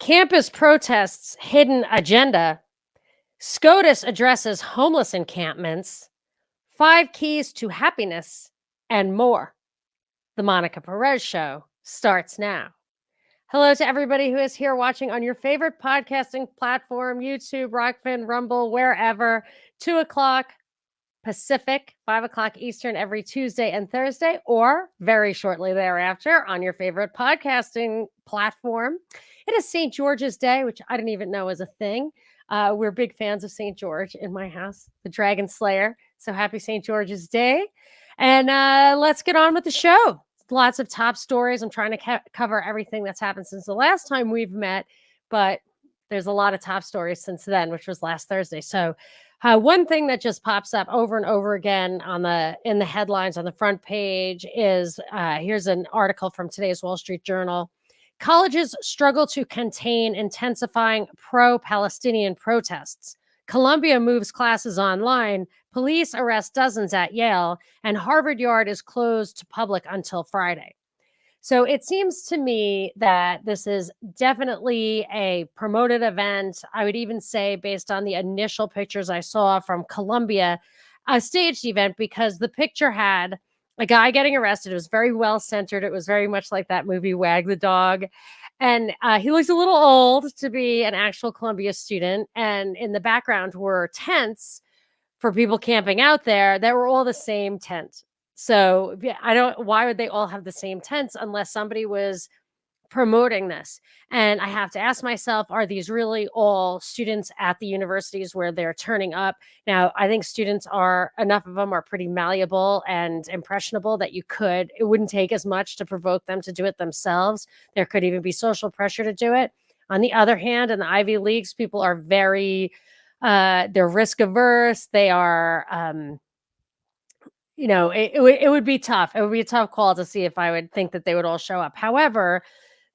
Campus protests hidden agenda. SCOTUS addresses homeless encampments. 5 keys to happiness and more. The Monica Perez Show starts now. Hello to everybody who is here watching on your favorite podcasting platform, YouTube, Rockfin, Rumble, wherever. 2 o'clock Pacific, 5 o'clock Eastern every Tuesday and Thursday, or very shortly thereafter on your favorite podcasting platform. It is St. George's Day, which I didn't even know was a thing. We're big fans of St. George in my house, the Dragon Slayer. So happy St. George's Day. And let's get on with the show. Lots of top stories. I'm trying to cover everything that's happened since the last time we've met, but there's a lot of top stories since then, which was last Thursday. So one thing that just pops up over and over again in the headlines on the front page is here's an article from today's Wall Street Journal. Colleges struggle to contain intensifying pro-Palestinian protests. Columbia moves classes online. Police arrest dozens at Yale, and Harvard Yard is closed to public until Friday. So it seems to me that this is definitely a promoted event. I would even say, based on the initial pictures I saw from Columbia, a staged event, because the picture had a guy getting arrested. It was very well centered. It was very much like that movie Wag the Dog. And he looks a little old to be an actual Columbia student. And in the background were tents for people camping out there that were all the same tent. So why would they all have the same tents unless somebody was promoting this? And I have to ask myself, are these really all students at the universities where they're turning up? Now, I think enough of them are pretty malleable and impressionable that it wouldn't take as much to provoke them to do it themselves. There could even be social pressure to do it. On the other hand, in the Ivy Leagues, people are very, they're risk averse. They are, it would be tough. It would be a tough call to see if I would think that they would all show up. However,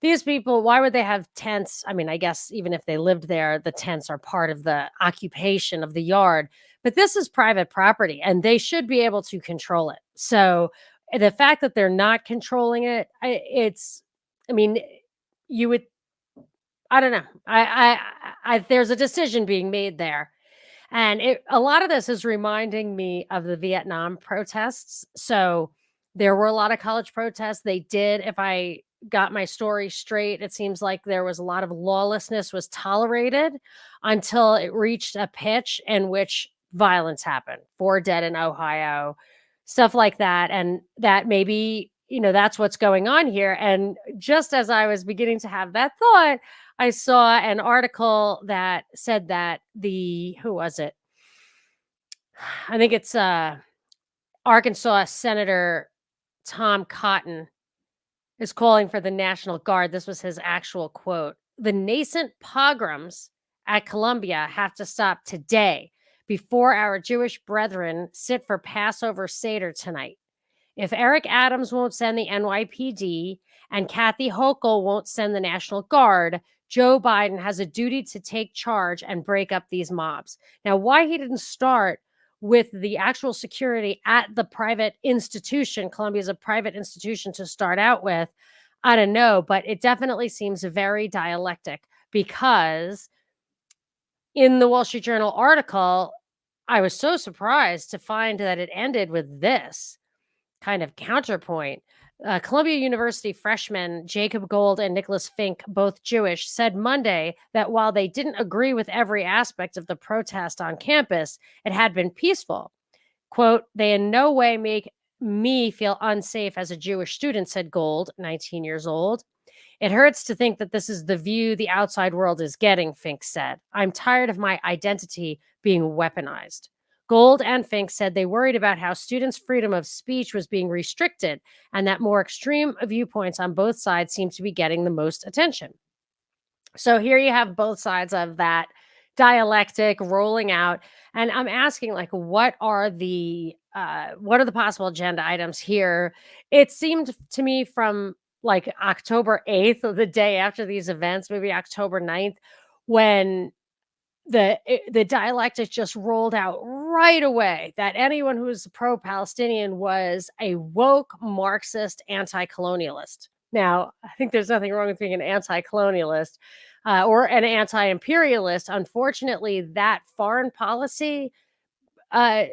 these people, why would they have tents? I mean, I guess even if they lived there, the tents are part of the occupation of the yard. But this is private property, and they should be able to control it. So the fact that they're not controlling it, I don't know. There's a decision being made there. And a lot of this is reminding me of the Vietnam protests. So there were a lot of college protests. They did, if I got my story straight, it seems like there was a lot of lawlessness was tolerated until it reached a pitch in which violence happened. 4 dead in Ohio, stuff like that. And that maybe, that's what's going on here. And just as I was beginning to have that thought, I saw an article that said that who was it? I think it's Arkansas Senator Tom Cotton is calling for the National Guard. This was his actual quote. The nascent pogroms at Columbia have to stop today before our Jewish brethren sit for Passover Seder tonight. If Eric Adams won't send the NYPD and Kathy Hochul won't send the National Guard, Joe Biden has a duty to take charge and break up these mobs. Now, why he didn't start with the actual security at the private institution, Columbia is a private institution to start out with, I don't know, but it definitely seems very dialectic, because in the Wall Street Journal article, I was so surprised to find that it ended with this kind of counterpoint. Columbia University freshmen Jacob Gold and Nicholas Fink, both Jewish, said Monday that while they didn't agree with every aspect of the protest on campus, it had been peaceful. Quote, they in no way make me feel unsafe as a Jewish student, said Gold, 19 years old. It hurts to think that this is the view the outside world is getting, Fink said. I'm tired of my identity being weaponized. Gold and Fink said they worried about how students' freedom of speech was being restricted and that more extreme viewpoints on both sides seem to be getting the most attention. So here you have both sides of that dialectic rolling out. And I'm asking, what are the possible agenda items here? It seemed to me from October 8th, or the day after these events, maybe October 9th, when the dialectic just rolled out right away that anyone who was pro-Palestinian was a woke Marxist anti-colonialist. Now, I think there's nothing wrong with being an anti-colonialist, or an anti-imperialist, unfortunately, that foreign policy uh,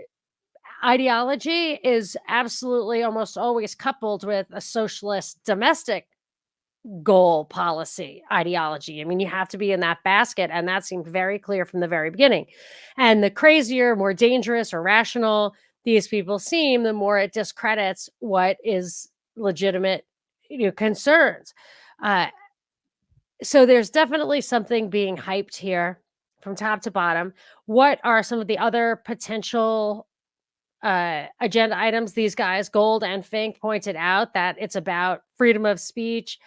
ideology is absolutely almost always coupled with a socialist domestic goal policy ideology. I mean, you have to be in that basket, and that seemed very clear from the very beginning. And the crazier, more dangerous or rational these people seem, the more it discredits what is legitimate, concerns. Uh, so there's definitely something being hyped here from top to bottom. What are some of the other potential agenda items? These guys, Gold and Fink, pointed out that it's about freedom of speech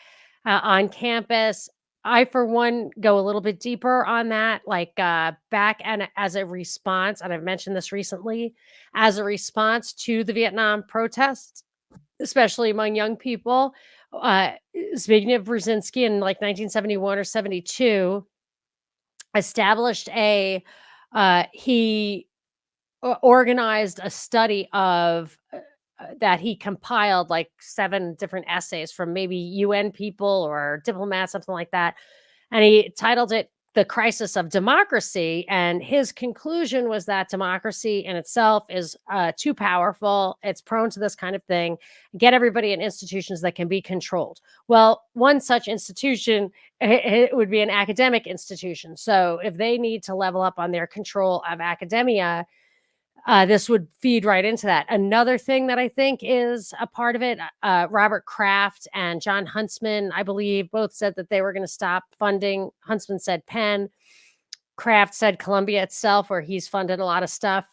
on campus. I, for one, go a little bit deeper on that, like back and as a response, and I've mentioned this recently, as a response to the Vietnam protests, especially among young people. Uh, Zbigniew Brzezinski in like 1971 or 72 established he organized a study of that he compiled like 7 different essays from maybe UN people or diplomats, something like that. And he titled it The Crisis of Democracy. And his conclusion was that democracy in itself is too powerful. It's prone to this kind of thing. Get everybody in institutions that can be controlled. Well, one such institution, it would be an academic institution. So if they need to level up on their control of academia, this would feed right into that. Another thing that I think is a part of it, Robert Kraft and John Huntsman, I believe, both said that they were going to stop funding. Huntsman said Penn. Kraft said Columbia itself, where he's funded a lot of stuff.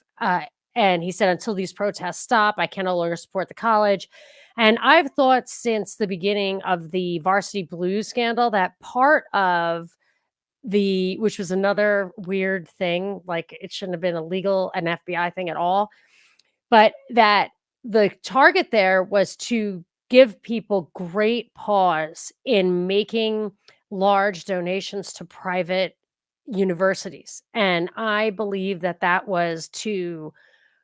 And he said, until these protests stop, I can no longer support the college. And I've thought since the beginning of the Varsity Blues scandal that part of which was another weird thing, like it shouldn't have been illegal, an FBI thing at all, but that the target there was to give people great pause in making large donations to private universities. And I believe that that was to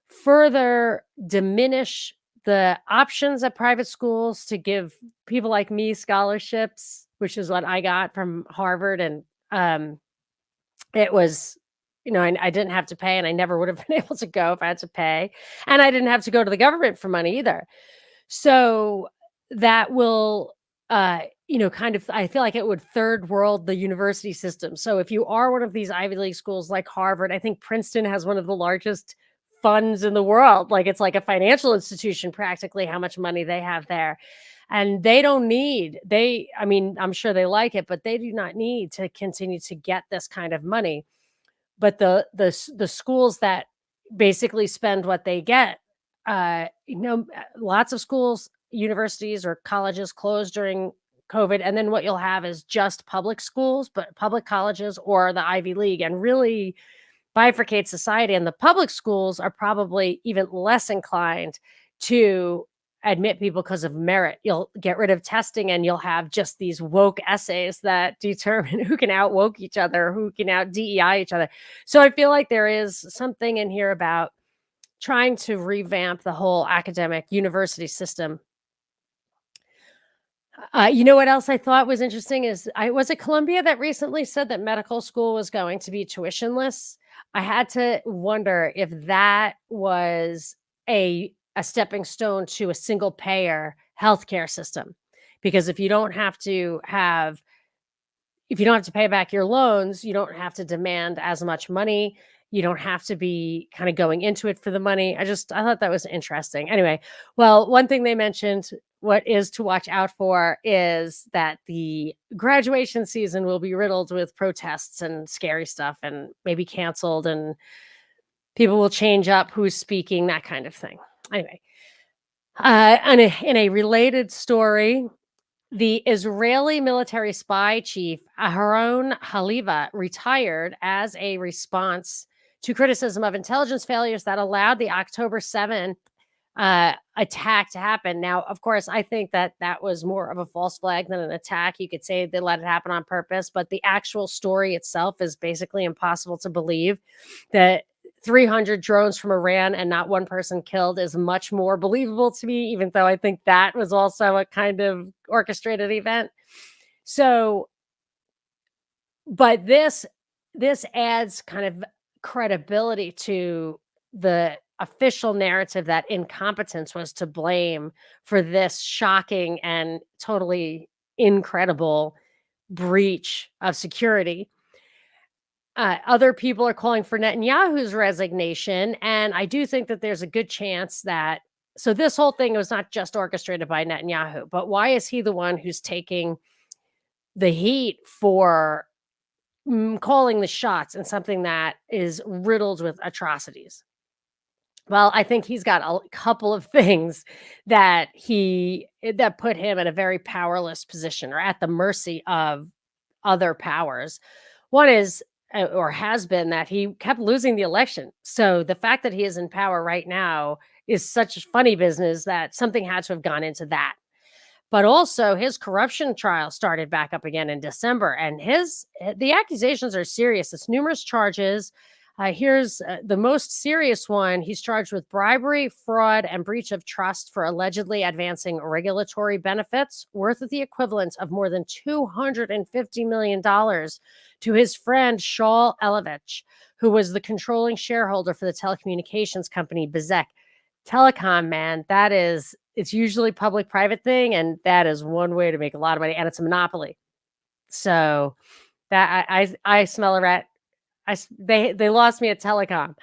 further diminish the options at private schools to give people like me scholarships, which is what I got from Harvard. And um, it was, I didn't have to pay, and I never would have been able to go if I had to pay. And I didn't have to go to the government for money either. So that will, kind of, I feel like it would third world the university system. So if you are one of these Ivy League schools like Harvard, I think Princeton has one of the largest funds in the world. Like it's like a financial institution, practically, how much money they have there. And they don't need, I mean, I'm sure they like it, but they do not need to continue to get this kind of money. But the schools that basically spend what they get, lots of schools, universities or colleges closed during COVID. And then what you'll have is just public schools, but public colleges or the Ivy League, and really bifurcate society. And the public schools are probably even less inclined to admit people because of merit. You'll get rid of testing and you'll have just these woke essays that determine who can out woke each other, who can out DEI each other. So I feel like there is something in here about trying to revamp the whole academic university system. You know what else I thought was interesting is, was it Columbia that recently said that medical school was going to be tuitionless? I had to wonder if that was a stepping stone to a single payer healthcare system. Because if you don't have to pay back your loans, you don't have to demand as much money. You don't have to be kind of going into it for the money. I thought that was interesting. Anyway, well, one thing they mentioned, what is to watch out for, is that the graduation season will be riddled with protests and scary stuff and maybe canceled, and people will change up who's speaking, that kind of thing. Anyway, in a related story, the Israeli military spy chief Aharon Haliva retired as a response to criticism of intelligence failures that allowed the October 7th attack to happen. Now, of course, I think that was more of a false flag than an attack. You could say they let it happen on purpose, but the actual story itself is basically impossible to believe. That 300 drones from Iran and not one person killed is much more believable to me, even though I think that was also a kind of orchestrated event. So But this adds kind of credibility to the official narrative that incompetence was to blame for this shocking and totally incredible breach of security. Other people are calling for Netanyahu's resignation, and I do think that there's a good chance that so this whole thing was not just orchestrated by Netanyahu, but why is he the one who's taking the heat for calling the shots in something that is riddled with atrocities? Well, I think he's got a couple of things that put him in a very powerless position or at the mercy of other powers. One is, or has been, that he kept losing the election. So the fact that he is in power right now is such funny business that something had to have gone into that. But also his corruption trial started back up again in December, and the accusations are serious. It's numerous charges. Here's the most serious one. He's charged with bribery, fraud, and breach of trust for allegedly advancing regulatory benefits worth of the equivalent of more than $250 million to his friend Shaul Elovich, who was the controlling shareholder for the telecommunications company Bezek. Telecom, man, it's usually public-private thing, and that is one way to make a lot of money, and it's a monopoly. So that I smell a rat. They lost me at telecom.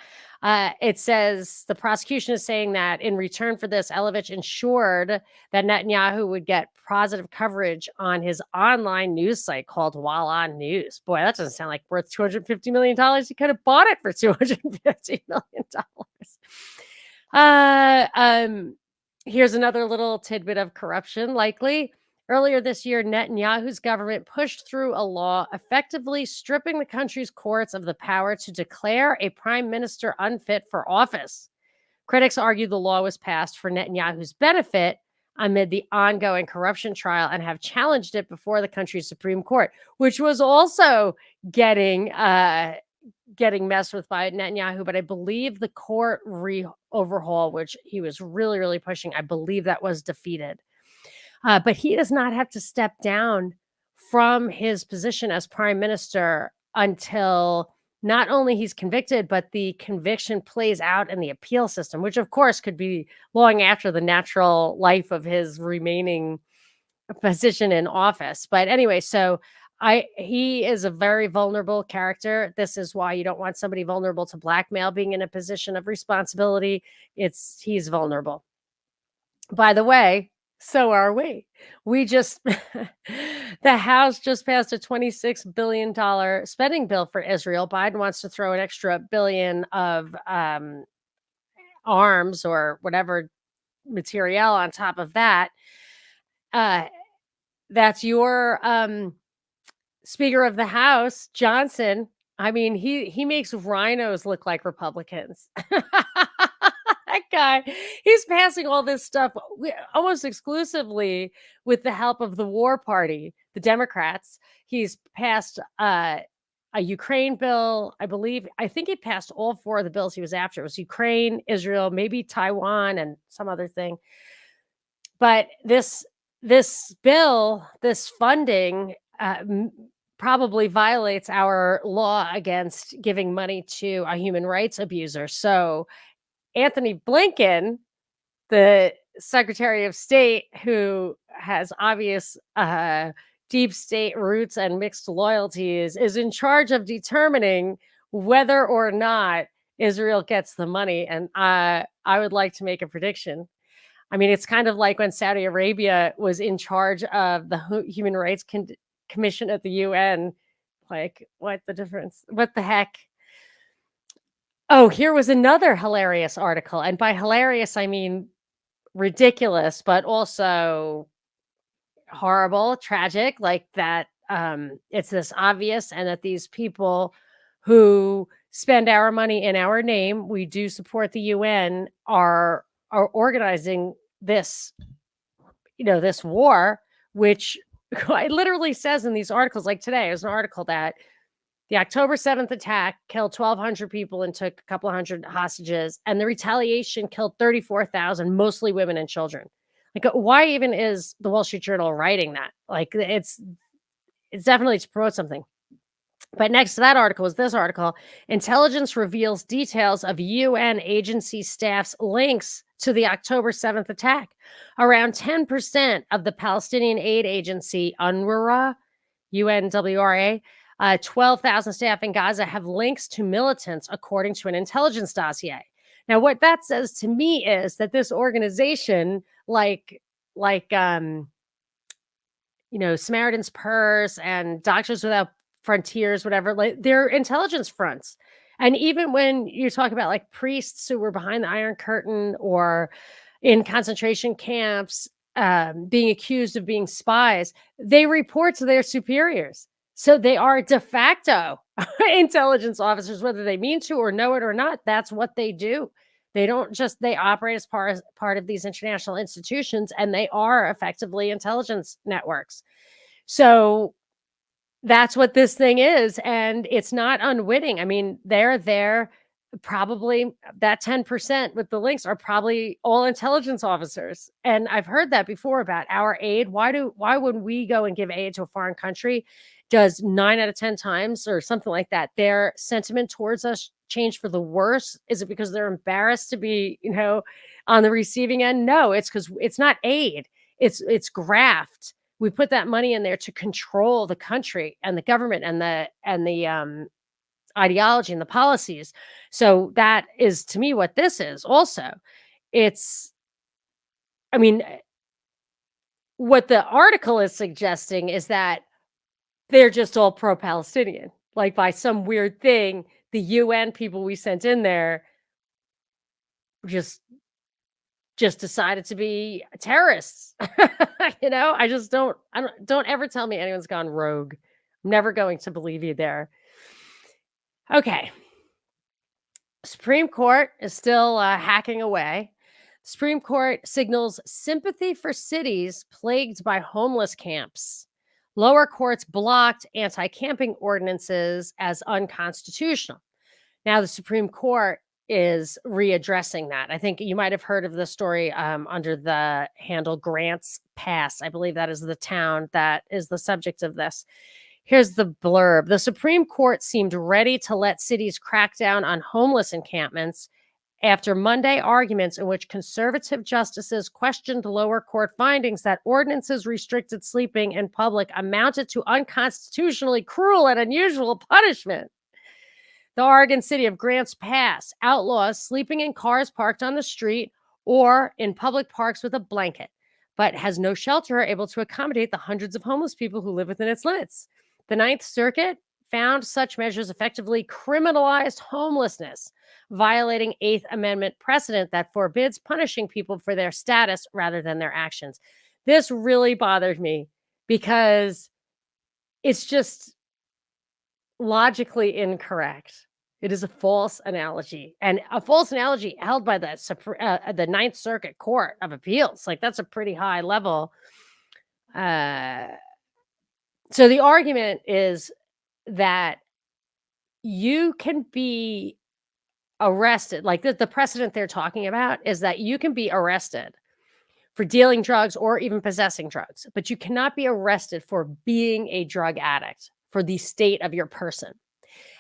It says the prosecution is saying that in return for this, Elovich ensured that Netanyahu would get positive coverage on his online news site called Walla News. Boy, that doesn't sound like worth $250 million. He could have bought it for $250 million. Here's another little tidbit of corruption, likely. Earlier this year, Netanyahu's government pushed through a law effectively stripping the country's courts of the power to declare a prime minister unfit for office. Critics argue the law was passed for Netanyahu's benefit amid the ongoing corruption trial and have challenged it before the country's Supreme Court, which was also getting messed with by Netanyahu. But I believe the court overhaul, which he was really, really pushing, I believe that was defeated. But he does not have to step down from his position as prime minister until not only he's convicted, but the conviction plays out in the appeal system, which of course could be long after the natural life of his remaining position in office. But anyway, so he is a very vulnerable character. This is why you don't want somebody vulnerable to blackmail being in a position of responsibility. He's vulnerable. By the way, so are we. The House just passed a $26 billion spending bill for Israel. Biden wants to throw an extra billion of arms or whatever material on top of that. That's your Speaker of the House, Johnson. I mean, he makes rhinos look like Republicans. That guy, he's passing all this stuff almost exclusively with the help of the war party, the Democrats. He's passed a Ukraine bill, I think he passed all four of the bills he was after. It was Ukraine, Israel, maybe Taiwan, and some other thing. But this bill, this funding, probably violates our law against giving money to a human rights abuser. So Anthony Blinken, the Secretary of State, who has obvious deep state roots and mixed loyalties, is in charge of determining whether or not Israel gets the money. And I would like to make a prediction. I mean, it's kind of like when Saudi Arabia was in charge of the Human Rights Commission at the UN. Like, what the difference? What the heck? Oh, here was another hilarious article. And by hilarious, I mean ridiculous, but also horrible, tragic, like that it's this obvious, and that these people who spend our money in our name, we do support the UN, are organizing this, this war, which it literally says in these articles, like today, there's an article that the October 7th attack killed 1,200 people and took a couple of hundred hostages, and the retaliation killed 34,000, mostly women and children. Like, why even is the Wall Street Journal writing that? Like, it's definitely to promote something. But next to that article is this article. Intelligence reveals details of UN agency staff's links to the October 7th attack. Around 10% of the Palestinian aid agency, UNRWA, UNWRA, 12,000 staff in Gaza have links to militants, according to an intelligence dossier. Now, what that says to me is that this organization, like Samaritan's Purse and Doctors Without Frontiers, whatever, like they're intelligence fronts. And even when you talk about like priests who were behind the Iron Curtain or in concentration camps, being accused of being spies, they report to their superiors. So they are de facto intelligence officers, whether they mean to or know it or not. That's what they do. They don't just, they operate as part of these international institutions, and they are effectively intelligence networks. So that's what this thing is, and it's not unwitting. I mean, they're there. Probably that 10% with the links are probably all intelligence officers. And I've heard that before about our aid. Why would we go and give aid to a foreign country? Does 9 out of 10 times or something like that, their sentiment towards us change for the worse? Is it because they're embarrassed to be, on the receiving end? No, it's because it's not aid. It's graft. We put that money in there to control the country and the government and the ideology and the policies. So that is, to me, what this is also. What the article is suggesting is that they're just all pro-Palestinian. Like by some weird thing, the UN people we sent in there just decided to be terrorists. Don't ever tell me anyone's gone rogue. I'm never going to believe you there. Okay. Supreme Court is still hacking away. Supreme Court signals sympathy for cities plagued by homeless camps. Lower courts blocked anti-camping ordinances as unconstitutional. Now the Supreme Court is readdressing that. I think you might have heard of the story under the handle Grants Pass. I believe that is the town that is the subject of this. Here's the blurb. The Supreme Court seemed ready to let cities crack down on homeless encampments after Monday arguments in which conservative justices questioned lower court findings that ordinances restricted sleeping in public amounted to unconstitutionally cruel and unusual punishment. The Oregon city of Grants Pass outlaws sleeping in cars parked on the street or in public parks with a blanket, but has no shelter able to accommodate the hundreds of homeless people who live within its limits. The Ninth Circuit found such measures effectively criminalized homelessness, violating Eighth Amendment precedent that forbids punishing people for their status rather than their actions. This really bothered me because it's just logically incorrect. It is a false analogy, and a false analogy held by the Ninth Circuit Court of Appeals. Like, that's a pretty high level. So the argument is that you can be arrested. Like the precedent they're talking about is that you can be arrested for dealing drugs or even possessing drugs, but you cannot be arrested for being a drug addict, for the state of your person.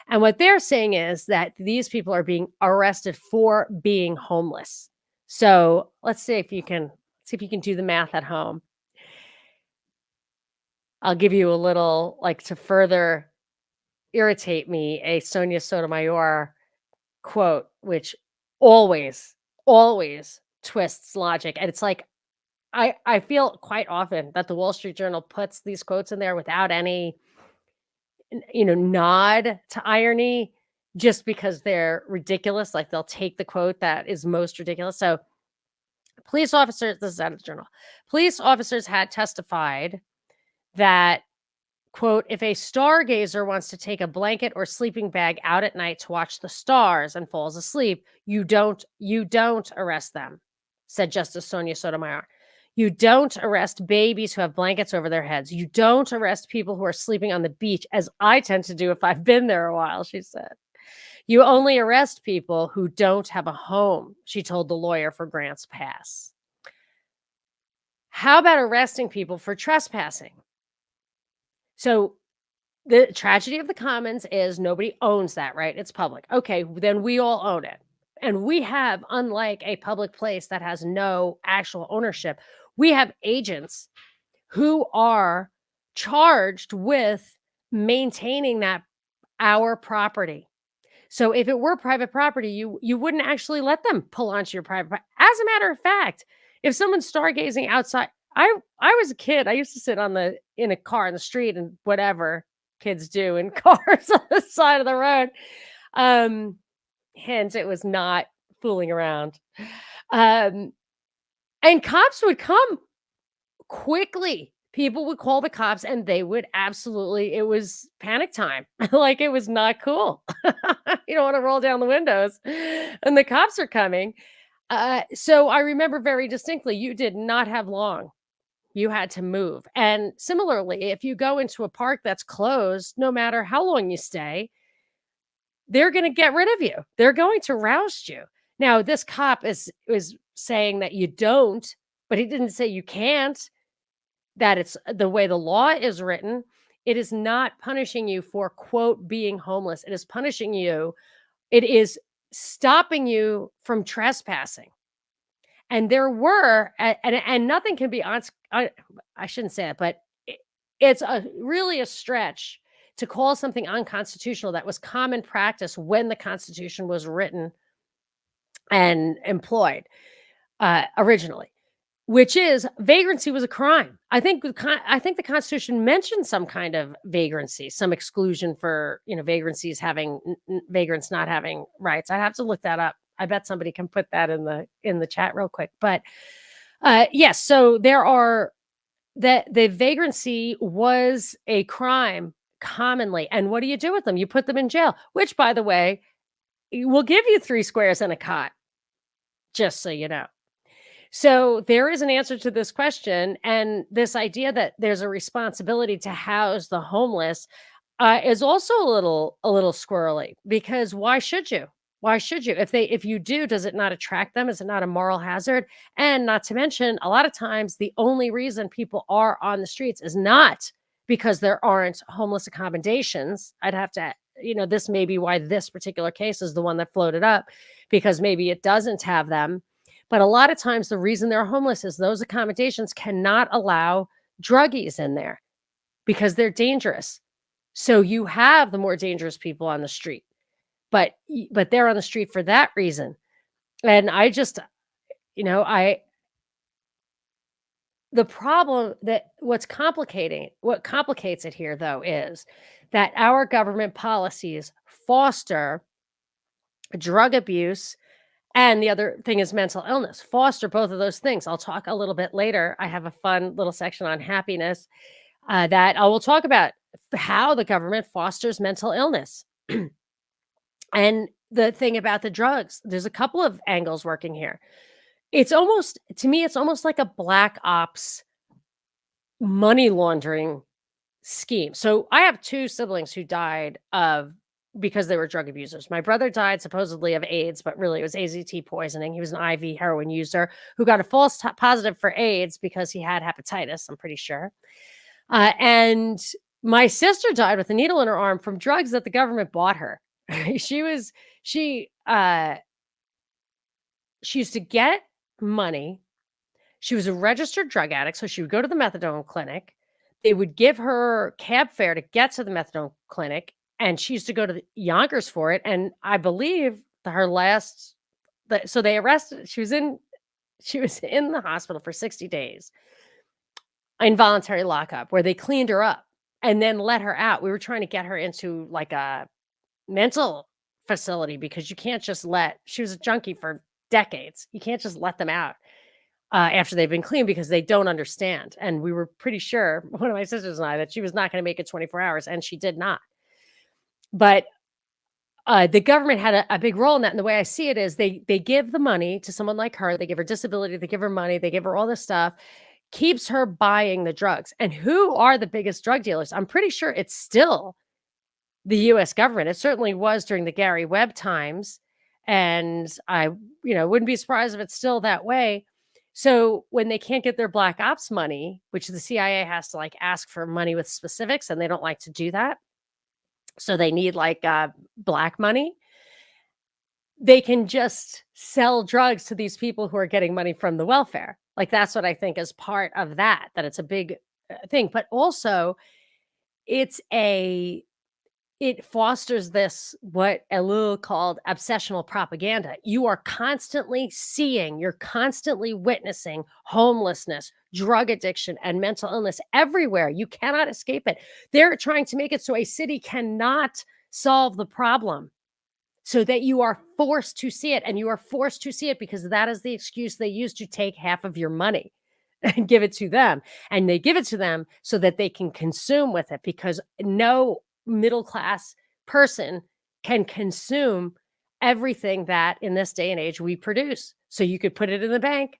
And what they're saying is that these people are being arrested for being homeless. So let's see if you can do the math at home. I'll give you a little, like, to further irritate me, a Sonia Sotomayor quote, which always twists logic. And it's like, I feel quite often that the Wall Street Journal puts these quotes in there without any, nod to irony, just because they're ridiculous. Like, they'll take the quote that is most ridiculous. So police officers, this is out of the Journal, police officers had testified that, quote, if a stargazer wants to take a blanket or sleeping bag out at night to watch the stars and falls asleep, you don't arrest them, said Justice Sonia Sotomayor. You don't arrest babies who have blankets over their heads. You don't arrest people who are sleeping on the beach, as I tend to do if I've been there a while, she said. You only arrest people who don't have a home, she told the lawyer for Grants Pass. How about arresting people for trespassing? So The tragedy of the commons is nobody owns that, right? It's public. Okay, then we all own it. And we have, unlike a public place that has no actual ownership, we have agents who are charged with maintaining that our property. So if it were private property, you wouldn't actually let them pull onto your as a matter of fact, if someone's stargazing outside, I was a kid. I used to sit in a car in the street and whatever kids do in cars on the side of the road. Um, Hence, it was not fooling around. Um, and cops would come quickly. People would call the cops and they would absolutely, it was panic time. Like it was not cool. You don't want to roll down the windows and the cops are coming. So I remember very distinctly, you did not have long. You had to move. And similarly, if you go into a park that's closed, no matter how long you stay, they're going to get rid of you. They're going to roust you. Now, this cop is saying that you don't, but he didn't say you can't, that it's the way the law is written. It is not punishing you for, quote, being homeless. It is punishing you. It is stopping you from trespassing. And there were, and nothing can be on, I shouldn't say it, but it's really a stretch to call something unconstitutional that was common practice when the Constitution was written and employed originally, which is vagrancy was a crime. I think the Constitution mentioned some kind of vagrancy, some exclusion for vagrancies having vagrants not having rights. I'd have to look that up. I bet somebody can put that in the chat real quick. But yes, so there are the vagrancy was a crime commonly. And what do you do with them? You put them in jail, which, by the way, will give you 3 squares and a cot, just so you know. So there is an answer to this question. And this idea that there's a responsibility to house the homeless is also a little squirrely, because why should you? Why should you? If you do, does it not attract them? Is it not a moral hazard? And not to mention, a lot of times the only reason people are on the streets is not because there aren't homeless accommodations. I'd have to, this may be why this particular case is the one that floated up, because maybe it doesn't have them. But a lot of times the reason they're homeless is those accommodations cannot allow druggies in there because they're dangerous. So you have the more dangerous people on the street, but they're on the street for that reason. And I just, the problem what complicates it here, though, is that our government policies foster drug abuse. And the other thing is mental illness, foster both of those things. I'll talk a little bit later. I have a fun little section on happiness that I will talk about how the government fosters mental illness. And the thing about the drugs, there's a couple of angles working here. To me, it's almost like a black ops money laundering scheme. So I have 2 siblings who died because they were drug abusers. My brother died supposedly of AIDS, but really it was AZT poisoning. He was an IV heroin user who got a false positive for AIDS because he had hepatitis, I'm pretty sure. And my sister died with a needle in her arm from drugs that the government bought her. She used to get money. She was a registered drug addict, so she would go to the methadone clinic. They would give her cab fare to get to the methadone clinic, and she used to go to the Yonkers for it. And I believe so they arrested. She was in the hospital for 60 days, involuntary lockup, where they cleaned her up and then let her out. We were trying to get her into like a mental facility because you can't just she was a junkie for decades. You can't just let them out after they've been clean, because they don't understand. And we were pretty sure, one of my sisters and I, that she was not going to make it 24 hours, and she did not. But the government had a big role in that. And the way I see it is they give the money to someone like her. They give her disability. They give her money. They give her all this stuff, keeps her buying the drugs. And who are the biggest drug dealers? I'm pretty sure it's still the U.S. government. It certainly was during the Gary Webb times. And I, wouldn't be surprised if it's still that way. So when they can't get their black ops money, which the CIA has to ask for money with specifics, and they don't like to do that, So they need like black money. They can just sell drugs to these people who are getting money from the welfare. Like that's what I think is part of that, that it's a big thing. But also it's a it fosters this, what Elul called obsessional propaganda. You are constantly seeing, you're constantly witnessing homelessness, drug addiction, and mental illness everywhere. You cannot escape it. They're trying to make it so a city cannot solve the problem, so that you are forced to see it. And you are forced to see it because that is the excuse they use to take half of your money and give it to them. And they give it to them so that they can consume with it, because no middle class person can consume everything that in this day and age we produce. So you could put it in the bank.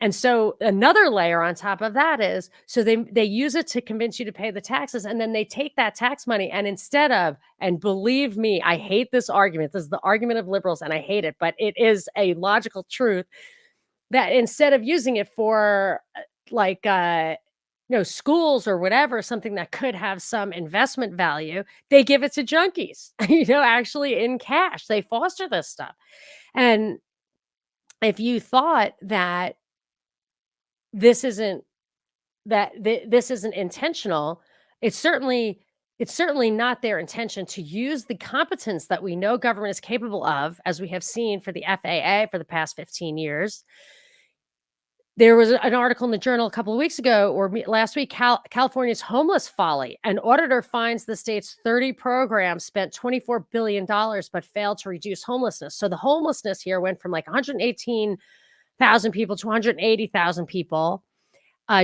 And so another layer on top of that is, so they use it to convince you to pay the taxes, and then they take that tax money, and instead of, and believe me, I hate this argument. This is the argument of liberals and I hate it, but it is a logical truth, that instead of using it for like schools or whatever, something that could have some investment value, they give it to junkies, actually in cash. They foster this stuff. And if you thought that this isn't this isn't intentional, it's certainly not their intention to use the competence that we know government is capable of, as we have seen for the FAA for the past 15 years. There was an article in the Journal a couple of weeks ago, or last week, California's homeless folly. An auditor finds the state's 30 programs spent $24 billion, but failed to reduce homelessness. So the homelessness here went from like 118,000 people to 180,000 people.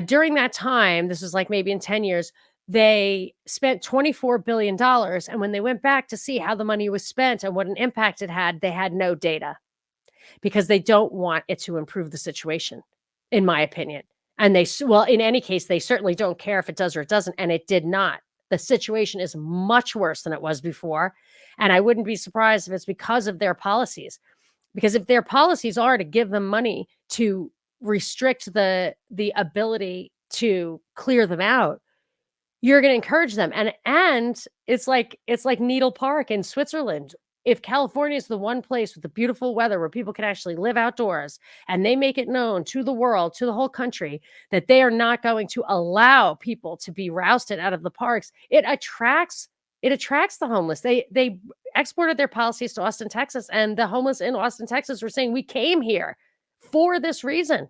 During that time, this was like maybe in 10 years, they spent $24 billion. And when they went back to see how the money was spent and what an impact it had, they had no data, because they don't want it to improve the situation, in my opinion. And in any case, they certainly don't care if it does or it doesn't. And it did not. The situation is much worse than it was before. And I wouldn't be surprised if it's because of their policies. Because if their policies are to give them money to restrict the ability to clear them out, you're going to encourage them. And it's like Needle Park in Switzerland. If California is the one place with the beautiful weather where people can actually live outdoors, and they make it known to the world, to the whole country, that they are not going to allow people to be rousted out of the parks, it attracts the homeless. They exported their policies to Austin, Texas, and the homeless in Austin, Texas were saying, we came here for this reason.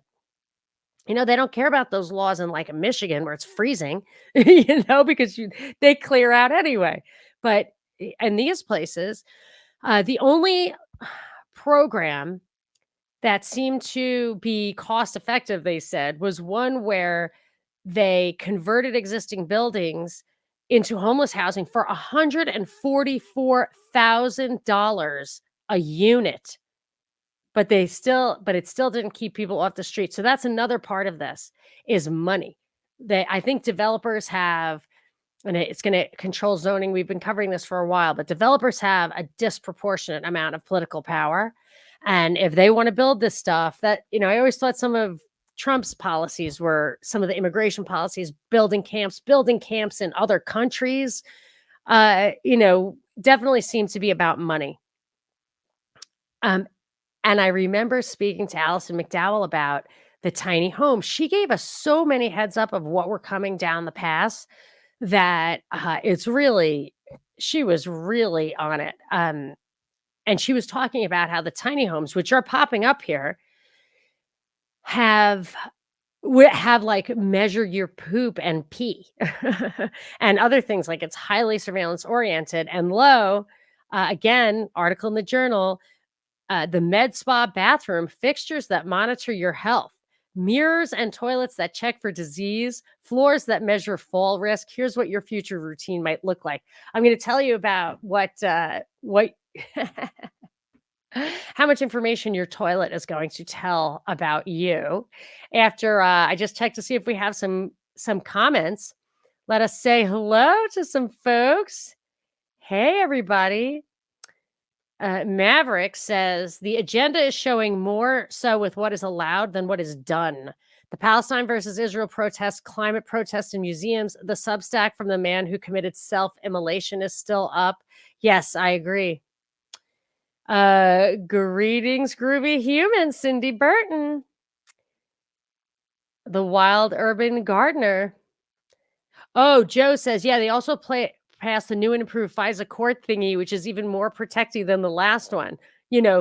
They don't care about those laws in like Michigan where it's freezing, because they clear out anyway. But in these places, the only program that seemed to be cost effective, they said, was one where they converted existing buildings into homeless housing for $144,000 a unit. But it still didn't keep people off the street. So that's another part of this, is money. I think developers have, and it's going to control zoning. We've been covering this for a while, but developers have a disproportionate amount of political power. And if they want to build this stuff, that, I always thought some of Trump's policies were, some of the immigration policies, building camps in other countries, definitely seems to be about money. And I remember speaking to Allison McDowell about the tiny home. She gave us so many heads up of what were coming down the pass, that she was really on it. And she was talking about how the tiny homes, which are popping up here, have like measure your poop and pee and other things. Like, it's highly surveillance oriented. And again, article in the Journal, the med spa bathroom fixtures that monitor your health, mirrors and toilets that check for disease, floors that measure fall risk. Here's what your future routine might look like. I'm going to tell you about what how much information your toilet is going to tell about you. After I just checked to see if we have some comments. Let us say hello to some folks. Hey, everybody. Maverick says the agenda is showing more so with what is allowed than what is done. The Palestine versus Israel protests, climate protests in museums. The Substack from the man who committed self-immolation is still up. Yes, I agree. Greetings, groovy humans, Cindy Burton. The Wild Urban Gardener. Oh, Joe says, yeah, they also passed the new and improved FISA court thingy, which is even more protecting than the last one,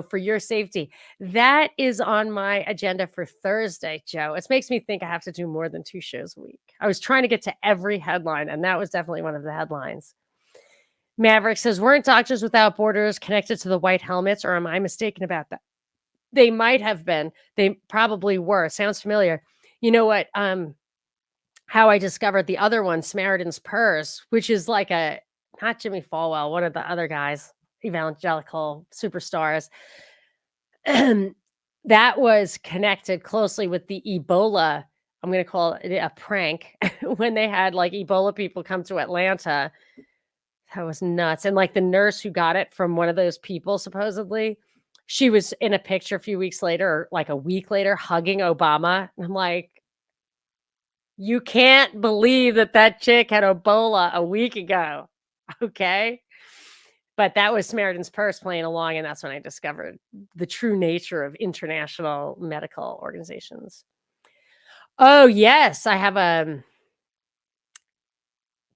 for your safety. That is on my agenda for Thursday, Joe. It makes me think I have to do more than 2 shows a week. I was trying to get to every headline, and that was definitely one of the headlines. Maverick says, weren't Doctors Without Borders connected to the white helmets, or am I mistaken about that? They might have been. They probably were. Sounds familiar. You know what? How I discovered the other one, Samaritan's Purse, which is like not Jimmy Falwell, one of the other guys, evangelical superstars. That was connected closely with the Ebola. I'm going to call it a prank when they had like Ebola people come to Atlanta. That was nuts. And like the nurse who got it from one of those people, supposedly, she was in a picture a few weeks later, or like a week later, hugging Obama. And I'm like, you can't believe that chick had Ebola a week ago. Okay. But that was Samaritan's Purse playing along. And that's when I discovered the true nature of international medical organizations. Oh, yes. I have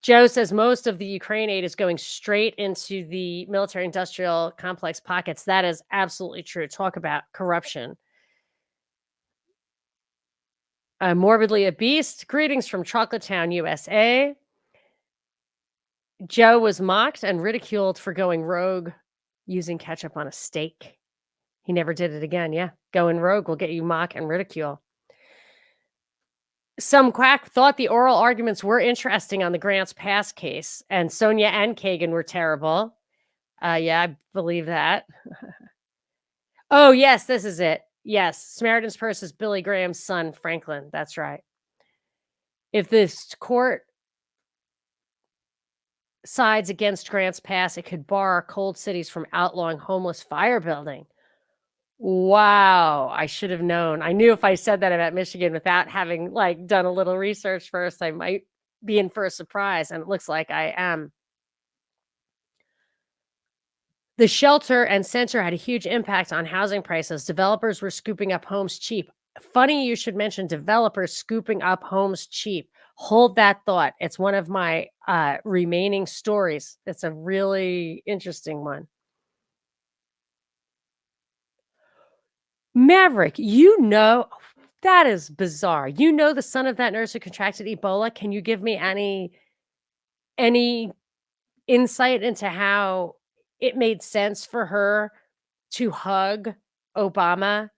Joe says most of the Ukraine aid is going straight into the military industrial complex pockets. That is absolutely true. Talk about corruption. Morbidly Obese, greetings from Chocolatetown, USA. Joe was mocked and ridiculed for going rogue using ketchup on a steak. He never did it again. Yeah, going rogue will get you mock and ridicule. Some quack thought the oral arguments were interesting on the Grants Pass case, and Sonia and Kagan were terrible. Yeah, I believe that. Oh, yes, this is it. Yes, Samaritan's Purse is Billy Graham's son, Franklin. That's right. If this court sides against Grants Pass, it could bar cold cities from outlawing homeless fire building. Wow, I should have known. I knew if I said that about Michigan without having done a little research first, I might be in for a surprise, and it looks like I am. The shelter and center had a huge impact on housing prices. Developers were scooping up homes cheap. Funny you should mention developers scooping up homes cheap. Hold that thought. It's one of my remaining stories. It's a really interesting one. Maverick, that is bizarre. The son of that nurse who contracted Ebola. Can you give me any insight into how it made sense for her to hug Obama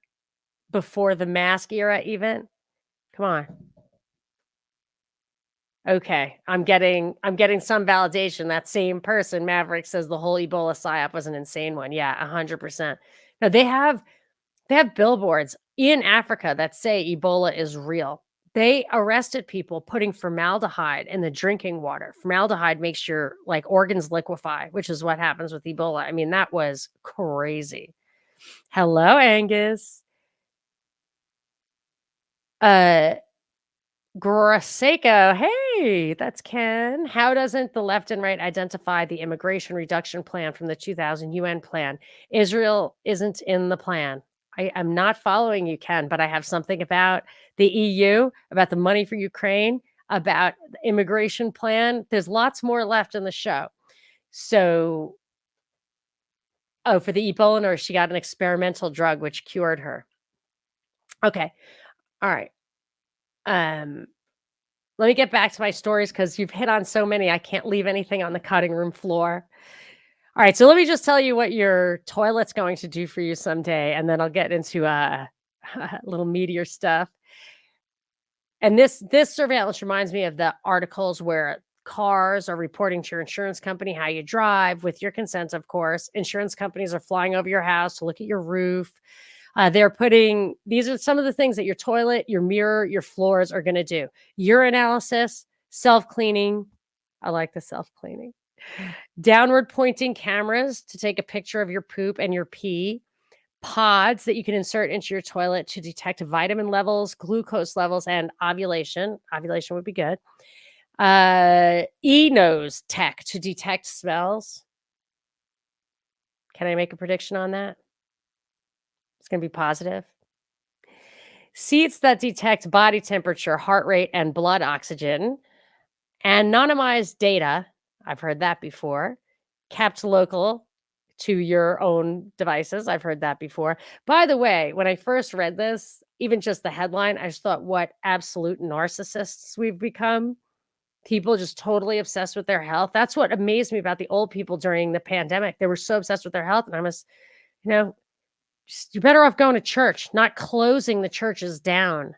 before the mask era even? Come on. Okay, I'm getting some validation. That same person, Maverick, says the whole Ebola psyop was an insane one. Yeah, 100%. No, they have billboards in Africa that say Ebola is real. They arrested people putting formaldehyde in the drinking water. Formaldehyde makes your organs liquefy, which is what happens with Ebola. I mean, that was crazy. Hello, Angus. Grosseco, hey, that's Ken. How doesn't the left and right identify the immigration reduction plan from the 2000 UN plan? Israel isn't in the plan. I'm not following you, Ken, but I have something about the EU, about the money for Ukraine, about the immigration plan. There's lots more left in the show. So, for the Ebola nurse, she got an experimental drug which cured her. Okay. All right. Let me get back to my stories because you've hit on so many. I can't leave anything on the cutting room floor. All right, so let me just tell you what your toilet's going to do for you someday, and then I'll get into a little meatier stuff. And this surveillance reminds me of the articles where cars are reporting to your insurance company how you drive, with your consent, of course. Insurance companies are flying over your house to look at your roof. These are some of the things that your toilet, your mirror, your floors are going to do. Urinalysis, self-cleaning. I like the self-cleaning. Downward pointing cameras to take a picture of your poop and your pee. pods that you can insert into your toilet to detect vitamin levels, glucose levels, and ovulation. Ovulation would be good. E-nose tech to detect smells. Can I make a prediction on that? It's going to be positive. Seats that detect body temperature, heart rate, and blood oxygen. Anonymized data. I've heard that before. Kept local to your own devices. I've heard that before. By the way, when I first read this, even just the headline, I just thought, what absolute narcissists we've become. People just totally obsessed with their health. That's what amazed me about the old people during the pandemic. They were so obsessed with their health. And I was, you're better off going to church, not closing the churches down.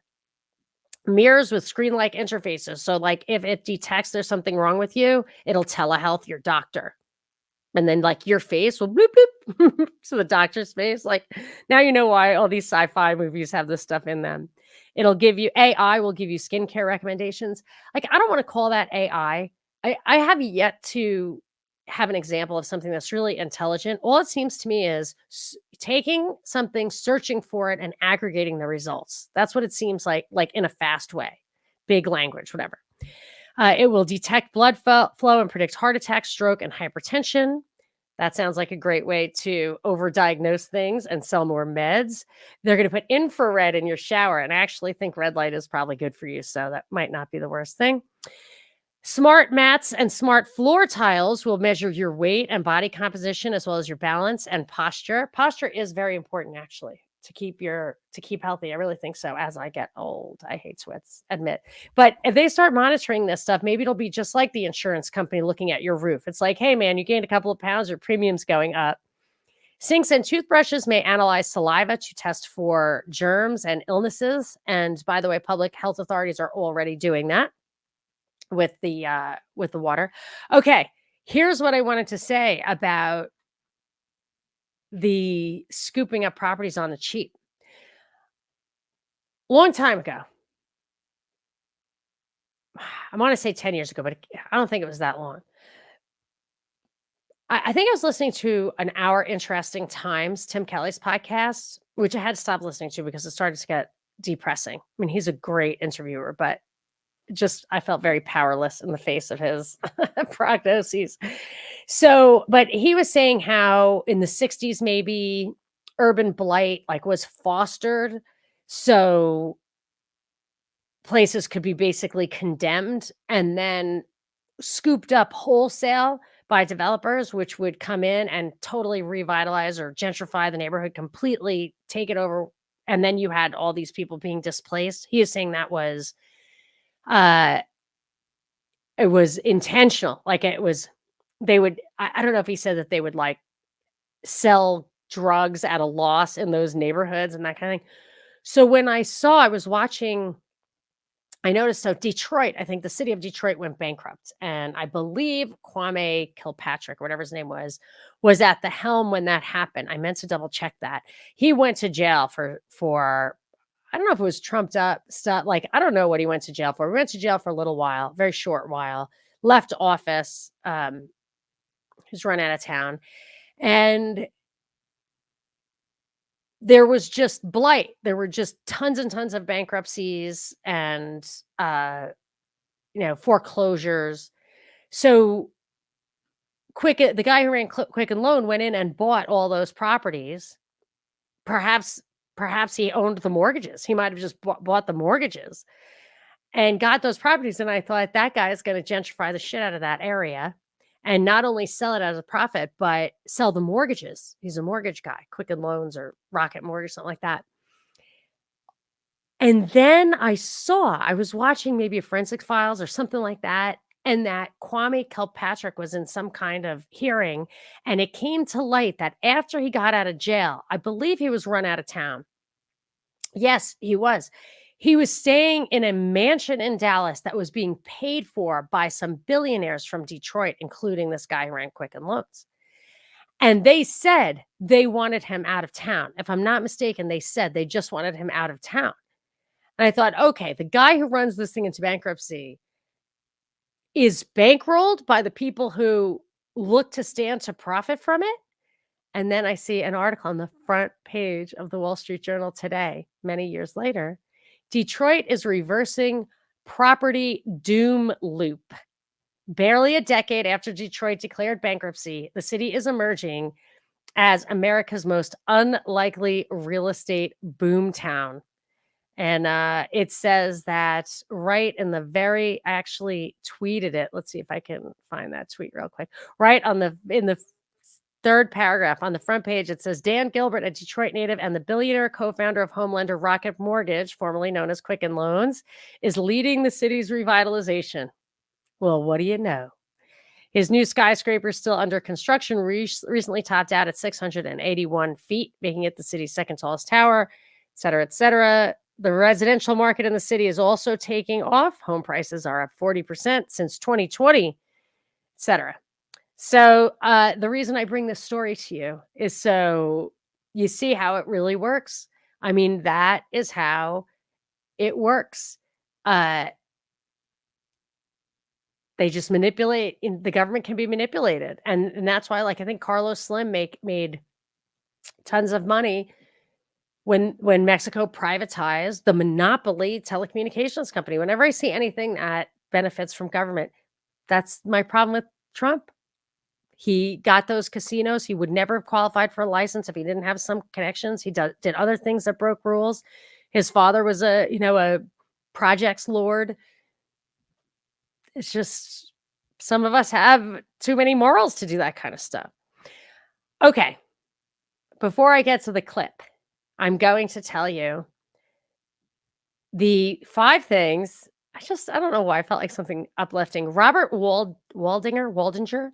Mirrors with screen-like interfaces. So, like, if it detects there's something wrong with you, it'll telehealth your doctor. And then, like, your face will bloop, bloop to the doctor's face. Like, now you know why all these sci-fi movies have this stuff in them. It'll give you AI will give you skincare recommendations. Like, I don't want to call that AI. I have yet to have an example of something that's really intelligent. All it seems to me is taking something, searching for it, and aggregating the results. That's what it seems like in a fast way. Big language, whatever. It will detect blood flow and predict heart attack, stroke, and hypertension. That sounds like a great way to overdiagnose things and sell more meds. They're going to put infrared in your shower, and I actually think red light is probably good for you, so that might not be the worst thing. Smart mats and smart floor tiles will measure your weight and body composition as well as your balance and posture. Posture is very important, actually, to keep healthy. I really think so. As I get old, I hate to admit, but if they start monitoring this stuff, maybe it'll be just like the insurance company looking at your roof. It's like, hey man, you gained a couple of pounds, your premium's going up. Sinks and toothbrushes may analyze saliva to test for germs and illnesses. And by the way, public health authorities are already doing that with the water. Okay, here's what I wanted to say about the scooping up properties on the cheap. Long time ago, I want to say 10 years ago, but I don't think it was that long. I think I was listening to an Our Interesting Times, Tim Kelly's podcast, which I had to stop listening to because it started to get depressing. I mean, he's a great interviewer, but just I felt very powerless in the face of his prognoses. So, but he was saying how in the 60s, maybe urban blight was fostered. So places could be basically condemned and then scooped up wholesale by developers, which would come in and totally revitalize or gentrify the neighborhood, completely take it over. And then you had all these people being displaced. He is saying that was it was intentional. They would, I don't know if he said that they would sell drugs at a loss in those neighborhoods and that kind of thing. So when I was watching, I noticed, so Detroit, I think the city of Detroit went bankrupt. And I believe Kwame Kilpatrick, whatever his name was at the helm when that happened. I meant to double check that. He went to jail for I don't know if it was trumped up stuff. I don't know what he went to jail for. He went to jail for a little while, very short while, left office, he's run out of town. And there was just blight. There were just tons and tons of bankruptcies and, foreclosures. So the guy who ran Quicken Loan went in and bought all those properties. Perhaps he owned the mortgages. He might have just bought the mortgages and got those properties. And I thought that guy is going to gentrify the shit out of that area and not only sell it as a profit, but sell the mortgages. He's a mortgage guy, Quicken Loans or Rocket Mortgage, something like that. And then I was watching maybe a Forensic Files or something like that. And that Kwame Kilpatrick was in some kind of hearing. And it came to light that after he got out of jail, I believe he was run out of town. Yes, he was. He was staying in a mansion in Dallas that was being paid for by some billionaires from Detroit, including this guy who ran Quicken Loans. And they said they wanted him out of town. If I'm not mistaken, they said they just wanted him out of town. And I thought, okay, the guy who runs this thing into bankruptcy is bankrolled by the people who look to stand to profit from it. And then I see an article on the front page of the Wall Street Journal today, many years later. Detroit is reversing property doom loop. Barely a decade after Detroit declared bankruptcy, the city is emerging as America's most unlikely real estate boom town. And it says that right in the very, I actually tweeted it. Let's see if I can find that tweet real quick. Right on in the third paragraph on the front page, it says Dan Gilbert, a Detroit native and the billionaire co-founder of home lender Rocket Mortgage, formerly known as Quicken Loans, is leading the city's revitalization. Well, what do you know? His new skyscraper, still under construction, recently topped out at 681 feet, making it the city's second tallest tower, et cetera, et cetera. The residential market in the city is also taking off. Home prices are up 40% since 2020, et cetera. So the reason I bring this story to you is so you see how it really works. I mean, that is how it works. They just manipulate. The government can be manipulated. And that's why, like, I think Carlos Slim made tons of money when Mexico privatized the monopoly telecommunications company. Whenever I see anything that benefits from government, that's my problem with Trump. He got those casinos. He would never have qualified for a license if he didn't have some connections. He did other things that broke rules. His father was a projects lord. It's just some of us have too many morals to do that kind of stuff. Okay. Before I get to the clip, I'm going to tell you the 5 things. I don't know why I felt like something uplifting. Robert Waldinger.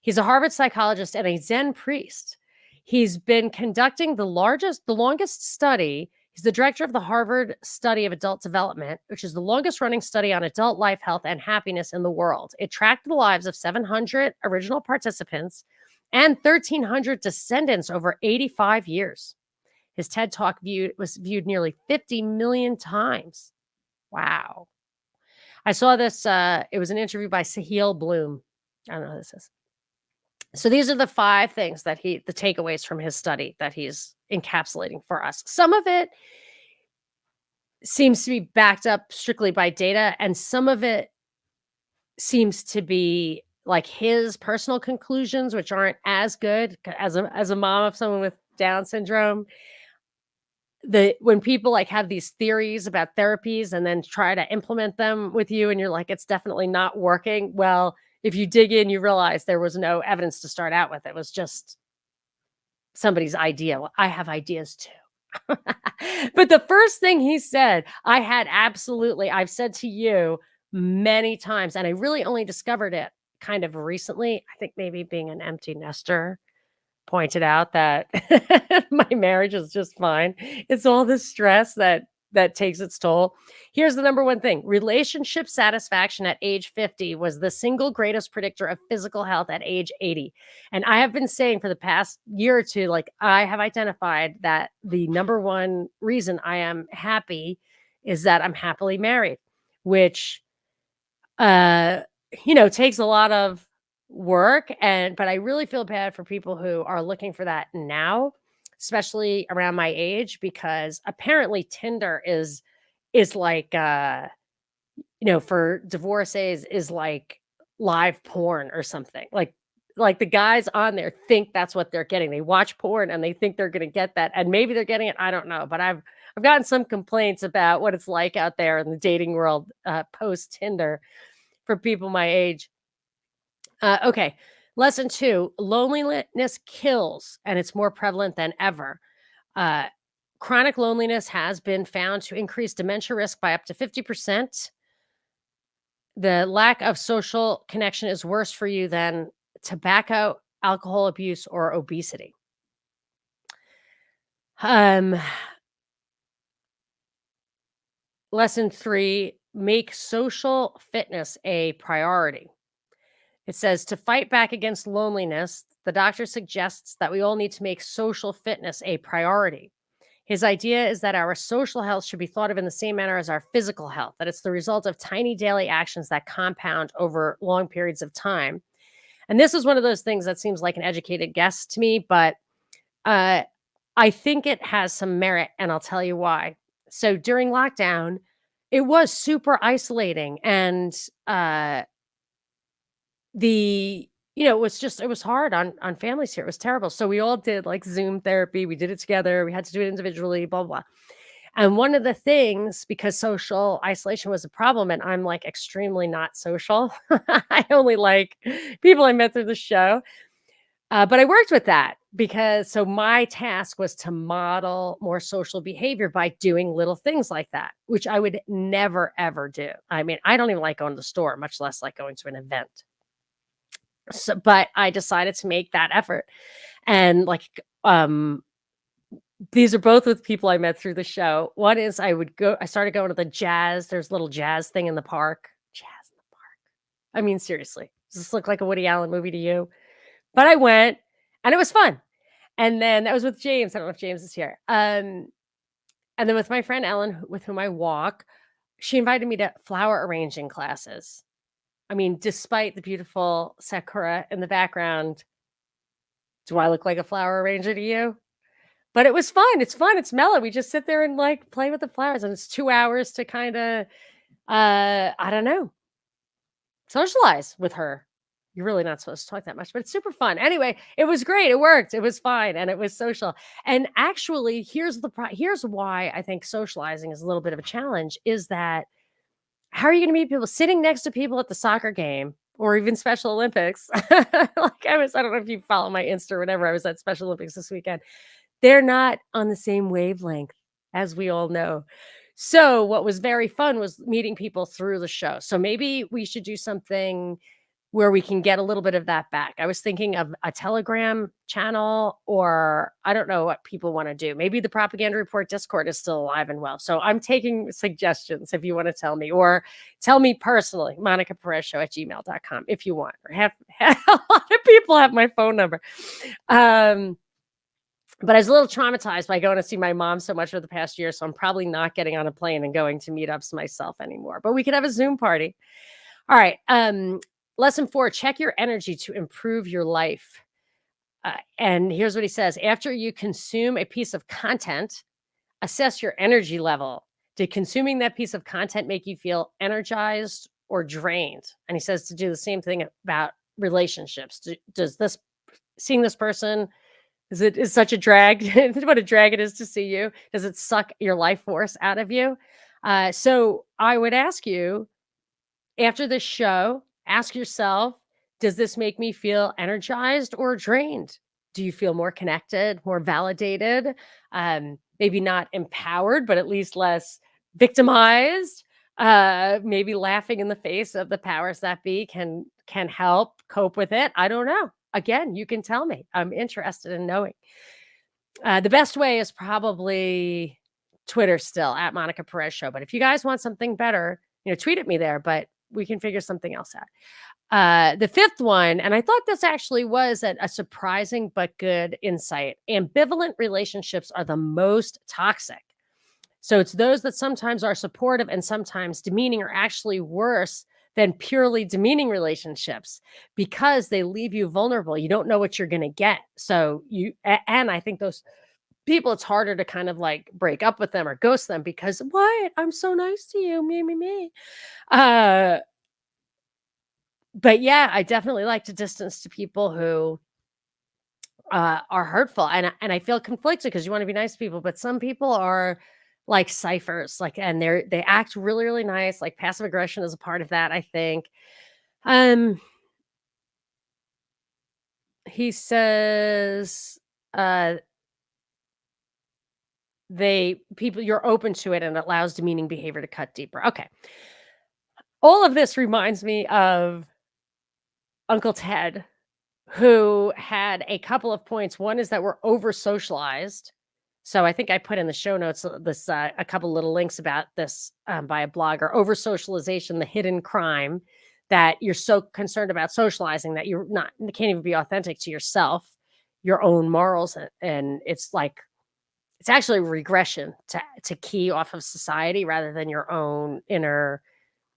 He's a Harvard psychologist and a Zen priest. He's been conducting the longest study. He's the director of the Harvard Study of Adult Development, which is the longest running study on adult life, health, and happiness in the world. It tracked the lives of 700 original participants and 1,300 descendants over 85 years. His TED Talk was viewed nearly 50 million times. Wow. I saw this. It was an interview by Sahil Bloom. I don't know who this is. So these are the 5 things that the takeaways from his study that he's encapsulating for us. Some of it seems to be backed up strictly by data, and some of it seems to be like his personal conclusions, which aren't as good. As a mom of someone with Down syndrome, when people like have these theories about therapies and then try to implement them with you, and you're like, it's definitely not working. Well, if you dig in, you realize there was no evidence to start out with. It was just somebody's idea. Well, I have ideas too. But the first thing he said, I've said to you many times, and I really only discovered it kind of recently. I think maybe being an empty nester pointed out that my marriage is just fine. It's all the stress that takes its toll. Here's the number one thing. Relationship satisfaction at age 50 was the single greatest predictor of physical health at age 80. And I have been saying for the past year or two, like, I have identified that the number one reason I am happy is that I'm happily married, which, takes a lot of work. But I really feel bad for people who are looking for that now, especially around my age, because apparently Tinder is like, for divorcees is like live porn or something. Like the guys on there think that's what they're getting. They watch porn and they think they're going to get that. And maybe they're getting it. I don't know. But I've gotten some complaints about what it's like out there in the dating world post Tinder for people my age. Okay. Lesson 2, loneliness kills, and it's more prevalent than ever. Chronic loneliness has been found to increase dementia risk by up to 50%. The lack of social connection is worse for you than tobacco, alcohol abuse, or obesity. Lesson 3, make social fitness a priority. It says, to fight back against loneliness, the doctor suggests that we all need to make social fitness a priority. His idea is that our social health should be thought of in the same manner as our physical health, that it's the result of tiny daily actions that compound over long periods of time. And this is one of those things that seems like an educated guess to me, but Uh, I think it has some merit, and I'll tell you why. So during lockdown, it was super isolating, and it was hard on families here. It was terrible. So we all did like Zoom therapy. We did it together. We had to do it individually. Blah blah. And one of the things, because social isolation was a problem, and I'm like extremely not social. I only like people I met through the show. But I worked with that because so my task was to model more social behavior by doing little things like that, which I would never, ever do. I mean, I don't even like going to the store, much less like going to an event. So, but I decided to make that effort. And these are both with people I met through the show. One is I started going to the jazz. There's a little jazz thing in the park. Jazz in the park. I mean, seriously, does this look like a Woody Allen movie to you? But I went and it was fun. And then that was with James. I don't know if James is here. And then with my friend Ellen, with whom I walk, she invited me to flower arranging classes. I mean, despite the beautiful sakura in the background, do I look like a flower arranger to you? But it was fun. It's fun. It's mellow. We just sit there and like play with the flowers, and it's 2 hours to kind of, I don't know, socialize with her. You're really not supposed to talk that much, but it's super fun. Anyway, it was great. It worked. It was fine, and it was social. And actually, here's why I think socializing is a little bit of a challenge. Is that how are you going to meet people sitting next to people at the soccer game or even Special Olympics? I don't know if you follow my Insta or whatever. I was at Special Olympics this weekend. They're not on the same wavelength, as we all know. So what was very fun was meeting people through the show. So maybe we should do something where we can get a little bit of that back. I was thinking of a Telegram channel, or I don't know what people want to do. Maybe the Propaganda Report Discord is still alive and well. So I'm taking suggestions if you want to tell me, or tell me personally, monicaperezshow@gmail.com if you want, or have a lot of people have my phone number. But I was a little traumatized by going to see my mom so much over the past year. So I'm probably not getting on a plane and going to meetups myself anymore, but we could have a Zoom party. All right. Lesson 4, check your energy to improve your life. And here's what he says. After you consume a piece of content, assess your energy level. Did consuming that piece of content make you feel energized or drained? And he says to do the same thing about relationships. Does seeing this person, is such a drag? What a drag it is to see you. Does it suck your life force out of you? So I would ask you, after this show, ask yourself, does this make me feel energized or drained? Do you feel more connected, more validated? Maybe not empowered, but at least less victimized. Maybe laughing in the face of the powers that be can help cope with it. I don't know. Again, you can tell me. I'm interested in knowing. The best way is probably Twitter still, @Monica Perez Show. But if you guys want something better, tweet at me there, but we can figure something else out. The fifth one, and I thought this actually was a surprising but good insight. Ambivalent relationships are the most toxic. So it's those that sometimes are supportive and sometimes demeaning, are actually worse than purely demeaning relationships because they leave you vulnerable. You don't know what you're going to get. So and I think those people, it's harder to kind of like break up with them or ghost them because what? I'm so nice to you. Me. But yeah, I definitely like to distance to people who are hurtful. And I feel conflicted because you want to be nice to people, but some people are like ciphers, and they act really, really nice. Like passive aggression is a part of that, I think. He says, you're open to it and it allows demeaning behavior to cut deeper. Okay. All of this reminds me of Uncle Ted, who had a couple of points. One is that we're over socialized. So I think I put in the show notes a couple little links about this by a blogger. Over socialization, the hidden crime, that you're so concerned about socializing that you can't even be authentic to yourself, your own morals, and it's actually regression to key off of society rather than your own inner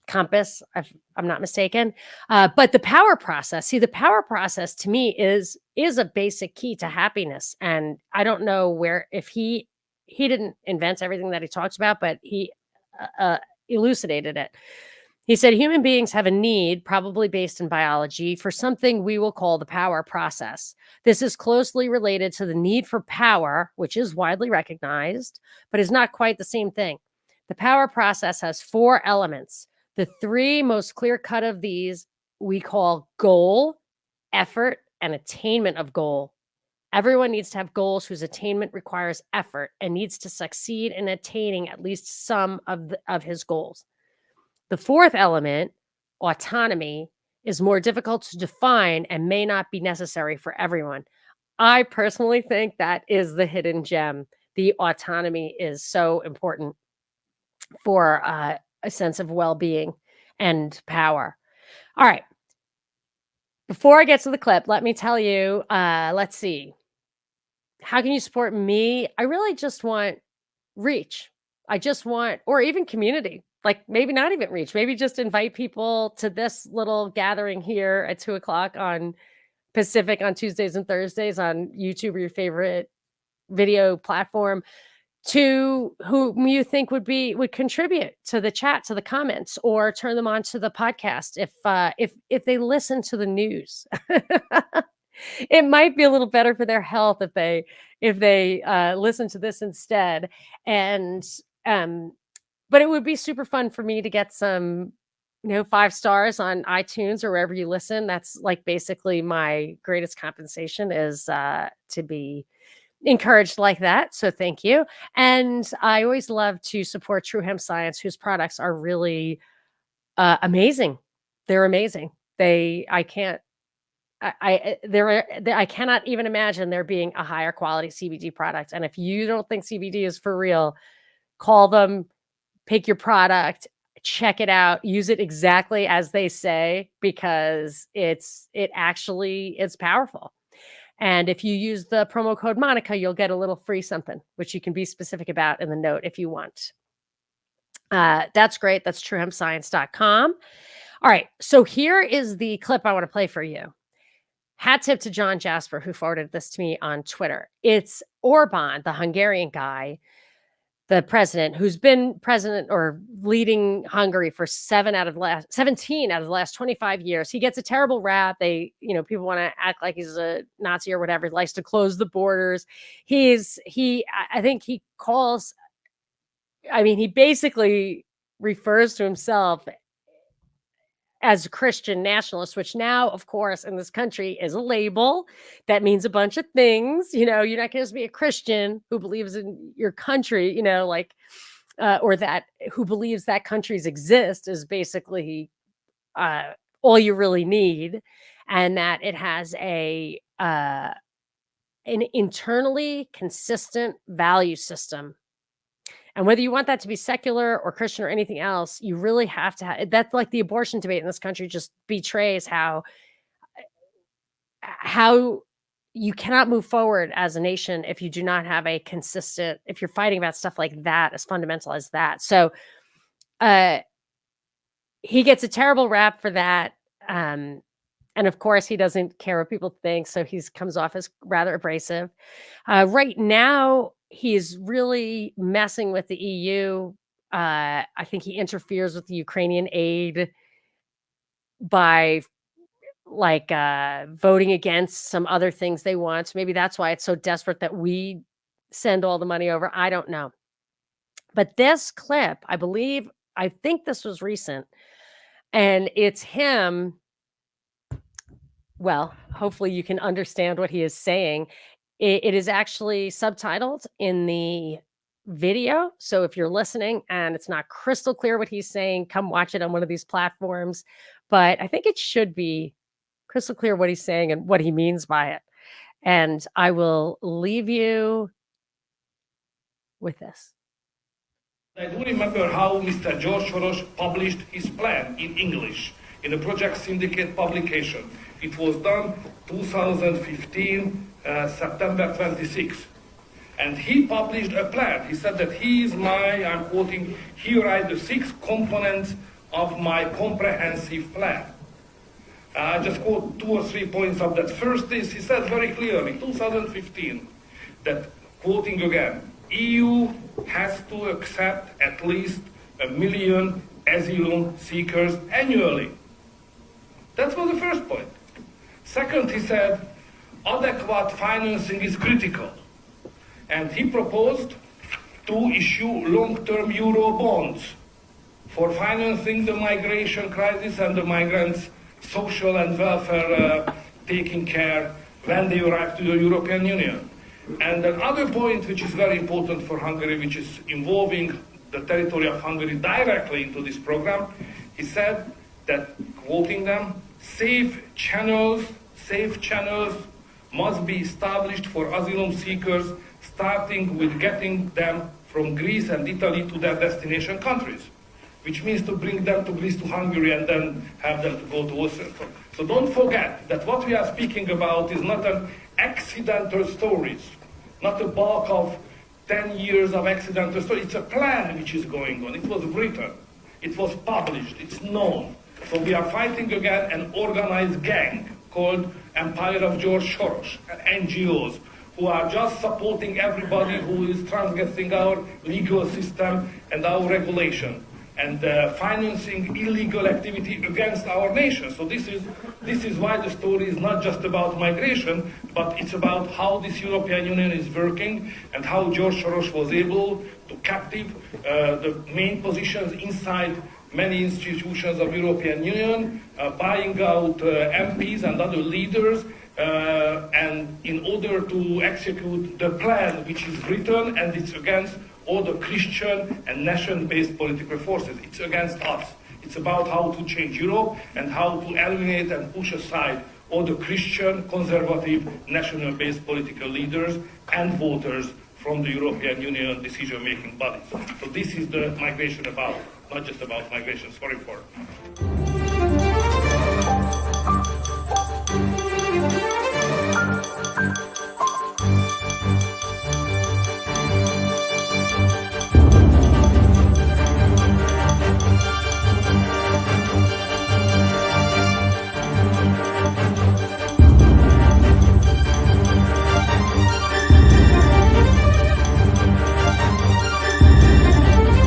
compass, if I'm not mistaken. But the power process to me is is a basic key to happiness. And I don't know where, if he didn't invent everything that he talks about, but he elucidated it. He said human beings have a need, probably based in biology, for something we will call the power process. This is closely related to the need for power, which is widely recognized, but is not quite the same thing. The power process has 4 elements. The 3 most clear-cut of these we call goal, effort, and attainment of goal. Everyone needs to have goals whose attainment requires effort and needs to succeed in attaining at least some of his goals. The 4th element, autonomy, is more difficult to define and may not be necessary for everyone. I personally think that is the hidden gem. The autonomy is so important for a sense of well-being and power. All right. Before I get to the clip, let me tell you, let's see. How can you support me? I really just want reach. I just want, or even community. Like maybe not even reach, maybe just invite people to this little gathering here at 2:00 on Pacific on Tuesdays and Thursdays on YouTube or your favorite video platform, to whom you think would contribute to the chat, to the comments, or turn them on to the podcast. If they listen to the news, it might be a little better for their health if they listen to this instead. And but it would be super fun for me to get some, 5 stars on iTunes or wherever you listen. That's like basically my greatest compensation, is to be encouraged like that. So thank you. And I always love to support True Hemp Science, whose products are really amazing. They're amazing. I cannot even imagine there being a higher quality CBD product. And if you don't think CBD is for real, call them. Pick your product, check it out, use it exactly as they say, because it's powerful. And if you use the promo code Monica, you'll get a little free something, which you can be specific about in the note if you want. That's great. That's truehempscience.com. All right. So here is the clip I want to play for you. Hat tip to John Jasper, who forwarded this to me on Twitter. It's Orban, the Hungarian guy, the president, who's been president or leading Hungary for 17 out of the last 25 years. He gets a terrible rap. People want to act like he's a Nazi or whatever. He likes to close the borders. He basically refers to himself as a Christian nationalist, which now, of course, in this country is a label that means a bunch of things. You're not going to just be a Christian who believes in your country, or that who believes that countries exist is basically all you really need, and that it has an internally consistent value system. And whether you want that to be secular or Christian or anything else, you really have to have that's like the abortion debate in this country just betrays how you cannot move forward as a nation if you do not have a consistent, if you're fighting about stuff like that, as fundamental as that. So he gets a terrible rap for that. And of course, he doesn't care what people think. So he comes off as rather abrasive. Right now, he's really messing with the EU. I think he interferes with the Ukrainian aid by voting against some other things they want. So maybe that's why it's so desperate that we send all the money over. I don't know. But this clip, I think this was recent, and it's him. Well, hopefully you can understand what he is saying. It is actually subtitled in the video. So if you're listening and it's not crystal clear what he's saying, come watch it on one of these platforms. But I think it should be crystal clear what he's saying and what he means by it. And I will leave you with this. I do remember how Mr. George Soros published his plan in English in a Project Syndicate publication. It was done 2015, September 26th. And he published a plan. He said that I'm quoting, here are the 6 components of my comprehensive plan. I just quote 2 or 3 points of that. First is, he said very clearly, 2015, that, quoting again, EU has to accept at least 1 million asylum seekers annually. That was the first point. Second, he said, adequate financing is critical. And he proposed to issue long-term euro bonds for financing the migration crisis and the migrants' social and welfare taking care when they arrive to the European Union. And another point which is very important for Hungary, which is involving the territory of Hungary directly into this program, he said that, quoting them, safe channels must be established for asylum seekers, starting with getting them from Greece and Italy to their destination countries, which means to bring them to Greece, to Hungary, and then have them to go to Austria. So don't forget that what we are speaking about is not an accidental stories, not a bulk of 10 years of accidental stories. It's a plan which is going on. It was written, it was published, it's known. So we are fighting again an organized gang called Empire of George Soros, and NGOs, who are just supporting everybody who is transgressing our legal system and our regulation, and financing illegal activity against our nation. So this is why the story is not just about migration, but it's about how this European Union is working and how George Soros was able to captive the main positions inside many institutions of European Union, buying out MPs and other leaders, and in order to execute the plan which is written, and it's against all the Christian and nation-based political forces. It's against us. It's about how to change Europe and how to eliminate and push aside all the Christian, conservative, national-based political leaders and voters from the European Union decision-making bodies. So this is the migration about, not just about migration. Sorry for